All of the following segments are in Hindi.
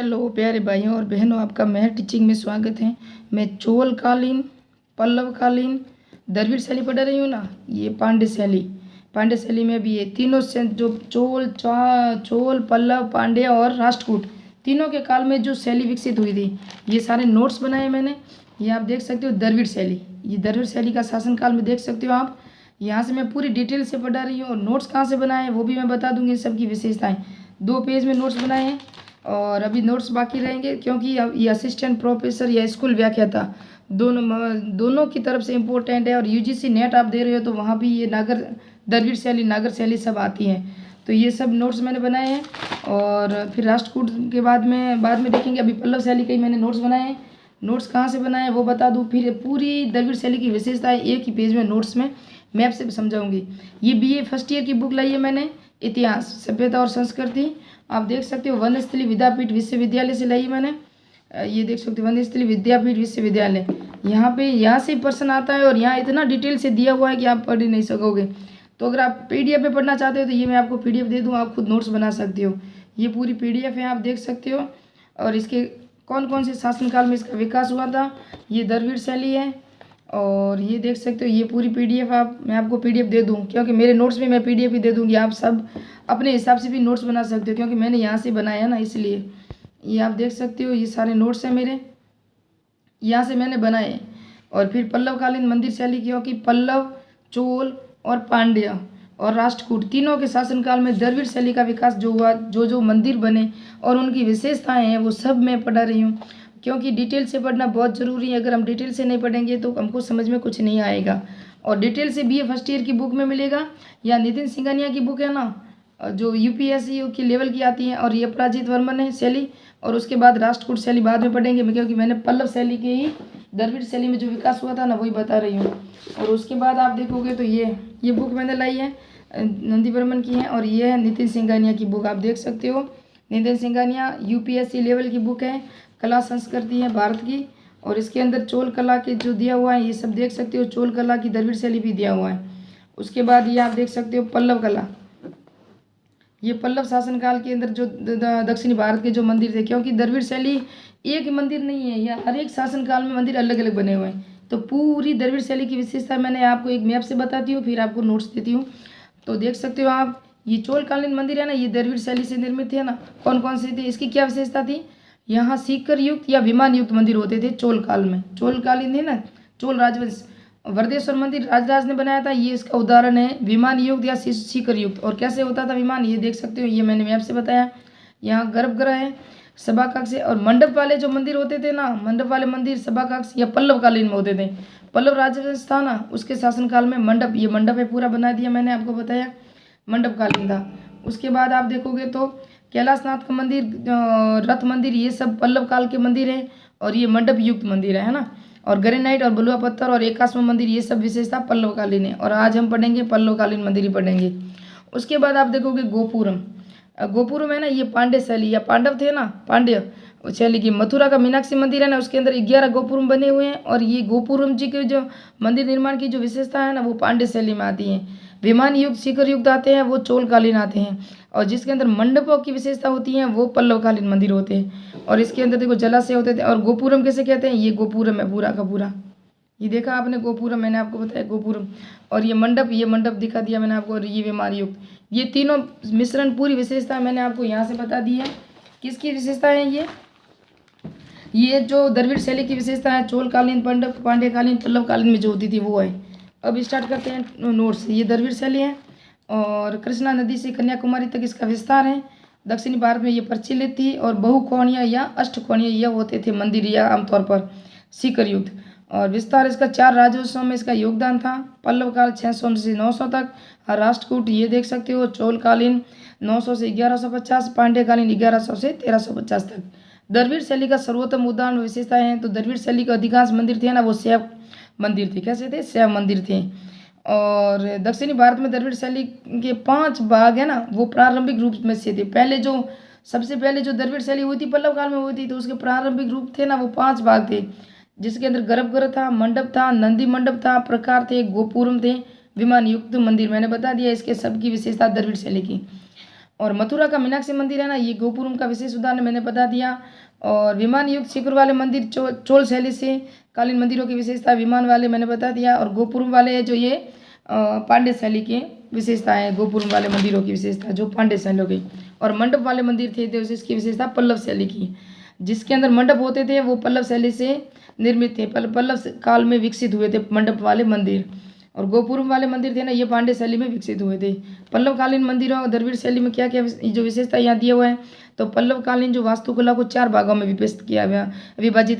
हेलो प्यारे भाइयों और बहनों, आपका मेहर टीचिंग में स्वागत है। मैं चोल कालीन, पल्लव कालीन, द्रविड़ शैली पढ़ा रही हूँ ना। ये पांड्य शैली में भी ये तीनों से जो चोल, पल्लव, पांड्य और राष्ट्रकूट तीनों के काल में जो शैली विकसित हुई थी, ये सारे नोट्स बनाए मैंने। ये आप देख सकते हो द्रविड़ शैली, ये द्रविड़ शैली का शासन काल में देख सकते हो आप। यहाँ से मैं पूरी डिटेल से पढ़ा रही हूँ और नोट्स कहाँ से बनाए हैं वो भी मैं बता दूंगी। सबकी विशेषताएं 2 पेज में नोट्स बनाए हैं और अभी नोट्स बाकी रहेंगे, क्योंकि अब ये असिस्टेंट प्रोफेसर या स्कूल व्याख्याता दोनों की तरफ से इम्पोर्टेंट है। और यूजीसी नेट आप दे रहे हो तो वहाँ भी ये द्रविड़ शैली, नागर शैली सब आती हैं। तो ये सब नोट्स मैंने बनाए हैं। और फिर राष्ट्रकूट के बाद में देखेंगे। अभी पल्लव शैली के ही मैंने नोट्स बनाए हैं। नोट्स कहाँ से बनाए वो बता दूँ। फिर पूरी द्रविड़ शैली की विशेषताएं एक ही पेज में नोट्स में मैं आपसे समझाऊंगी। ये बीए फर्स्ट ईयर की बुक लाई है मैंने, इतिहास, सभ्यता और संस्कृति। आप देख सकते हो वनस्थली विद्यापीठ विश्वविद्यालय से लाई है मैंने। ये देख सकते हो वनस्थली विद्यापीठ विश्वविद्यालय। यहाँ से प्रश्न आता है और यहाँ इतना डिटेल से दिया हुआ है कि आप पढ़ ही नहीं सकोगे। तो अगर आप पीडीएफ में पढ़ना चाहते हो तो ये मैं आपको पीडीएफ दे दूँ, आप खुद नोट्स बना सकते हो। ये पूरी पीडीएफ है, आप देख सकते हो। और इसके कौन कौन से शासनकाल में इसका विकास हुआ था, ये द्रविड़ शैली है। और ये देख सकते हो ये पूरी पीडीएफ मैं आपको पीडीएफ दे दूँ, क्योंकि मेरे नोट्स में मैं पीडीएफ ही दे दूँगी। आप सब अपने हिसाब से भी नोट्स बना सकते हो, क्योंकि मैंने यहाँ से बनाया ना, इसलिए। ये आप देख सकते हो ये सारे नोट्स हैं मेरे, यहाँ से मैंने बनाए। और फिर पल्लवकालीन मंदिर शैली, क्योंकि पल्लव, चोल और पांड्य और राष्ट्रकूट तीनों के शासनकाल में द्रविड़ शैली का विकास जो हुआ, जो मंदिर बने और उनकी विशेषताएं हैं वो सब मैं पढ़ा रही हूँ। क्योंकि डिटेल से पढ़ना बहुत ज़रूरी है। अगर हम डिटेल से नहीं पढ़ेंगे तो हमको समझ में कुछ नहीं आएगा। और डिटेल से बीए फर्स्ट ईयर की बुक में मिलेगा, या नितिन सिंघानिया की बुक है ना, जो यूपीएससी की लेवल की आती है। और ये अपराजित वर्मन है शैली। और उसके बाद राष्ट्रकूट शैली बाद में पढ़ेंगे, क्योंकि मैंने पल्लव शैली के ही द्रविड़ शैली में जो विकास हुआ था ना वही बता रही हूँ। और उसके बाद आप देखोगे तो ये बुक मैंने लाई है, नंदी वर्मन की है। और ये है नितिन सिंघानिया की बुक, आप देख सकते हो। नितिन सिंघानिया यूपीएससी लेवल की बुक है, कला संस्कृति है भारत की। और इसके अंदर चोल कला के जो दिया हुआ है ये सब देख सकते हो। चोल कला की द्रविड़ शैली भी दिया हुआ है। उसके बाद ये आप देख सकते हो पल्लव कला। ये पल्लव शासनकाल के अंदर जो दक्षिणी भारत के जो मंदिर थे, क्योंकि द्रविड़ शैली एक मंदिर नहीं है, या हर एक शासनकाल में मंदिर अलग अलग बने हुए हैं। तो पूरी द्रविड़ शैली की विशेषता मैंने आपको एक मैप से बताती हूँ, फिर आपको नोट्स देती हूँ। तो देख सकते हो आप, ये चोलकालीन मंदिर है ना, ये द्रविड़ शैली से निर्मित है ना। कौन कौन से थे, इसकी क्या विशेषता थी। यहाँ सीकर युक्त या विमान युक्त मंदिर होते थे चोल काल में। चोलकालीन है ना, चोल राजवंश। वरदेश्वर मंदिर राजराज ने बनाया था, ये इसका उदाहरण है। विमान युक्त या सीकर युक्त। और कैसे होता था विमान, ये देख सकते हो, ये मैंने मैप से बताया। यहाँ गर्भगृह है, सभा कक्ष है। और मंडप वाले जो मंदिर होते थे ना, मंडप वाले मंदिर, सभा कक्ष, या पल्लवकालीन में होते थे। पल्लव राजवंश था ना, उसके शासनकाल में मंडप, ये मंडप है पूरा बना दिया मैंने आपको बताया, मंडपकालीन था। उसके बाद आप देखोगे तो कैलाशनाथ का मंदिर, रथ मंदिर, ये सब पल्लव काल के मंदिर है। और ये मंडप युक्त मंदिर है ना। और ग्रेनाइट और बलुआ पत्थर और एकाश्म मंदिर, ये सब विशेषता पल्लवकालीन है। और आज हम पढ़ेंगे पल्लवकालीन मंदिर ही पढ़ेंगे। उसके बाद आप देखोगे गोपुरम है ना, ये पांड्य शैली, या पांडव थे ना, पांड्य शैली की। मथुरा का मीनाक्षी मंदिर है ना, उसके अंदर 11 गोपुरम बने हुए हैं। और ये गोपुरम जी के जो मंदिर निर्माण की जो विशेषता है ना वो पांड्य शैली में आती है। विमान युक्त, शिखर युक्त आते हैं वो चोलकालीन आते हैं। और जिसके अंदर मंडपों की विशेषता होती है वो पल्लवकालीन मंदिर होते हैं। और इसके अंदर देखो जलाशय होते थे। और गोपुरम कैसे कहते हैं, ये गोपुरम है पूरा का पूरा। ये देखा आपने गोपुरम, मैंने आपको बताया गोपुरम। और ये मंडप दिखा दिया मैंने आपको। और ये विमान युक्त, ये तीनों मिश्रण पूरी विशेषता मैंने आपको यहाँ से बता दी है। किसकी विशेषता है ये जो द्रविड़ शैली की विशेषता है, चोलकालीन, पांड्यकालीन, पल्लवकालीन में जो होती थी वो है। अब स्टार्ट करते हैं नोट्स। ये द्रविड़ शैली है और कृष्णा नदी से कन्याकुमारी तक इसका विस्तार है। दक्षिणी भारत में ये प्रचलित थी। और बहुकोणीय या अष्टकोणीय यह होते थे मंदिर, या आमतौर पर शिखर युक्त। और विस्तार इसका 4 राजवंशों में इसका योगदान था। पल्लव काल 600 से 900 तक। और राष्ट्रकूट ये देख सकते हो, चोलकालीन 900 से 1150, पांड्यकालीन 1100 से 1350 तक। द्रविड़ शैली का सर्वोत्तम उदाहरण विशेषताएं हैं। तो द्रविड़ शैली के अधिकांश मंदिर थे ना वो शैव मंदिर थे। कैसे थे, शैव मंदिर थे। और दक्षिणी भारत में द्रविड़ शैली के 5 भाग है ना, वो प्रारंभिक रूप में से थे। सबसे पहले जो द्रविड़ शैली हुई थी पल्लव काल में हुई थी, तो उसके प्रारंभिक रूप थे ना वो 5 भाग थे, जिसके अंदर गर्भगृह था, मंडप था, नंदी मंडप था, प्रकार थे, गोपुरम थे, विमान युक्त मंदिर। मैंने बता दिया इसके सबकी विशेषता द्रविड़ शैली की। और मथुरा का मीनाक्षी मंदिर है ना, ये गोपुरम का विशेष उदाहरण मैंने बता दिया। और विमान युक्त शिखर वाले मंदिर चोल शैली से कालीन मंदिरों की विशेषता विमान वाले मैंने बता दिया। और गोपुरम वाले जो ये पांड्य शैली की विशेषता है, गोपुरम वाले मंदिरों की विशेषता जो पांड्य शैलियों की। और मंडप वाले मंदिर थे तो इसकी विशेषता पल्लव शैली की, जिसके अंदर मंडप होते थे वो पल्लव शैली से निर्मित थे, पल्लव काल में विकसित हुए थे मंडप वाले मंदिर। और गोपुरम वाले मंदिर थे ना, ये पांड्य शैली में विकसित हुए थे। पल्लवकालीन मंदिरों और द्रविड़ शैली में क्या क्या जो विशेषता यहाँ दिया हुआ है, तो पल्लवकालीन जो वास्तुकला को 4 भागों में विभाजित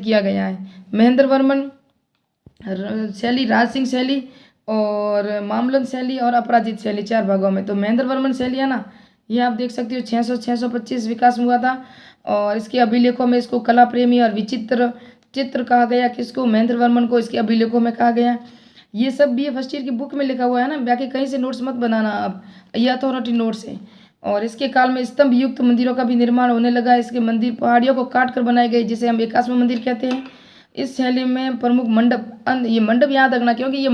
किया गया है। महेंद्र वर्मन शैली, राज सिंह शैली और मामलन शैली और अपराजित शैली 4 भागों में। तो महेंद्र वर्मन शैली है ना, ये आप देख सकते हो 625 विकास हुआ था। और इसके अभिलेखों में इसको कला प्रेमी और विचित्र चित्र कहा गया, किसको, महेंद्र वर्मन को इसके अभिलेखों में कहा गया। ये सब BA फर्स्ट ईयर की बुक में लिखा हुआ है ना, बाकी कहीं से नोट्स मत बनाना आप, ये अथॉरिटी नोट्स है। और इसके काल में स्तंभ युक्त मंदिरों का भी निर्माण होने लगा। इसके मंदिर पहाड़ियों को काट कर बनाए गए, जिसे हम एकाश्म मंदिर कहते हैं। इस शैली में प्रमुख मंडप, ये मंडप याद रखना, क्योंकि ये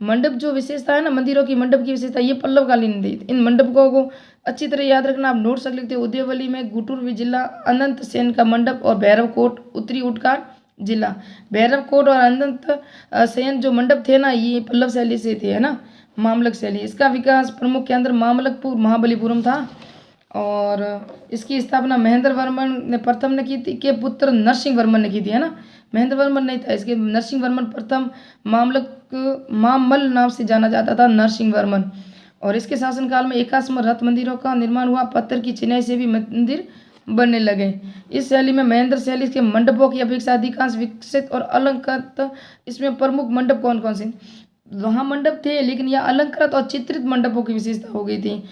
मंडप जो विशेषता है ना मंदिरों की, मंडप की विशेषता ये पल्लवकालीन थी। इन मंडपों को अच्छी तरह याद रखना। आप नोट्स रख लिखते हो, उदयवली में गुटुर जिला अनंत सेन का मंडप और भैरवकोट उत्तरी उटकार जिला, भैरवकोट और अनंत सेन जो मंडप थे ना, ये पल्लव शैली से थे, है ना, मामलक शैली। इसका विकास प्रमुख केंद्र मामलकपुर महाबलीपुरम था। और इसकी स्थापना महेंद्र वर्मन ने प्रथम ने की थी, के पुत्र नरसिंह वर्मन ने की थी, है ना, महेंद्र वर्मन नहीं था, इसके नरसिंह वर्मन प्रथम मामल नाम से जाना जाता था, नरसिंह वर्मन। और इसके शासनकाल में एकाश्म रथ मंदिरों का निर्माण हुआ, पत्थर की चिनाई से भी मंदिर बनने लगे। इस शैली में महेंद्र शैली के मंडपों की अपेक्षा अधिकांश विकसित और अलंकृत। इसमें प्रमुख मंडप कौन कौन से, वहाँ मंडप थे लेकिन यह अलंकृत और चित्रित मंडपों की विशेषता हो गई थी,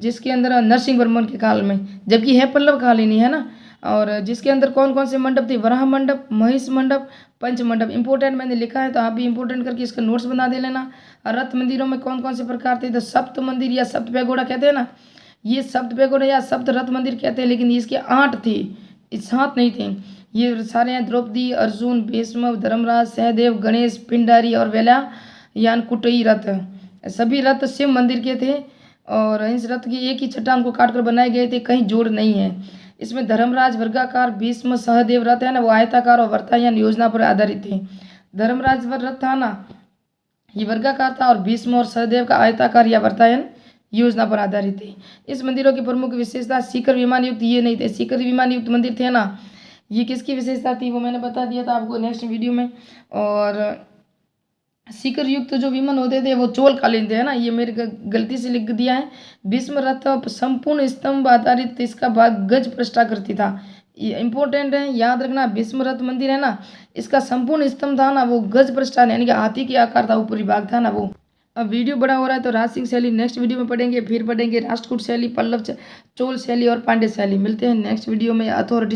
जिसके अंदर नरसिंह वर्मन के काल में, जबकि है पल्लव कालीन, है ना। और जिसके अंदर कौन कौन से मंडप थे, वराह मंडप, महिष मंडप, पंच मंडप। इंपोर्टेंट मैंने लिखा है तो आप भी इंपोर्टेंट करके इसका नोट्स बना दे लेना। रथ मंदिरों में कौन कौन से प्रकार थे, तो सप्त मंदिर या सप्त पैगोड़ा कहते हैं ना, ये सप्त पैगोड़ा या सप्त रथ मंदिर कहते हैं, लेकिन इसके 8 थे, 7 नहीं थे। ये सारे हैं द्रौपदी, अर्जुन, भीष्म, धर्मराज, सहदेव, गणेश, पिंडारी और वेलायान कुटई रथ। सभी रथ शिव मंदिर के थे और इस रथ की एक ही चट्टान को काटकर बनाए गए थे, कहीं जोड़ नहीं है। इसमें धर्मराज वर्गाकार, भीष्म सहदेव रथ है ना, वो आयताकार और वर्तायन योजना पर आधारित थे। धर्मराज रथ था ना, ये वर्गाकार था और भीष्म और सहदेव का आयताकार या वर्तायन योजना पर आधारित थे। इस मंदिरों की प्रमुख विशेषता शिखर विमान युक्त ये नहीं थे, शिखर विमान युक्त मंदिर थे ना, ये किसकी विशेषता थी वो मैंने बता दिया था आपको नेक्स्ट वीडियो में। और शिखर युक्त जो विमान होते थे वो चोल कालीन थे, है ना, ये मेरी गलती से लिख दिया है। भीष्म रथ संपूर्ण स्तंभ आधारित, इसका भाग गज पृष्ठाकृति था, ये इंपॉर्टेंट है, याद रखना। भीष्म रथ मंदिर है ना, इसका संपूर्ण स्तंभ था ना वो गज पृष्ठान यानी कि हाथी के आकार था, ऊपरी भाग था ना वो। अब वीडियो बड़ा हो रहा है तो राज सिंह शैली नेक्स्ट वीडियो में पढ़ेंगे, फिर पढ़ेंगे राष्ट्रकूट शैली, पल्लव चोल शैली और पांड्य शैली। मिलते हैं नेक्स्ट वीडियो में। अथॉरिटी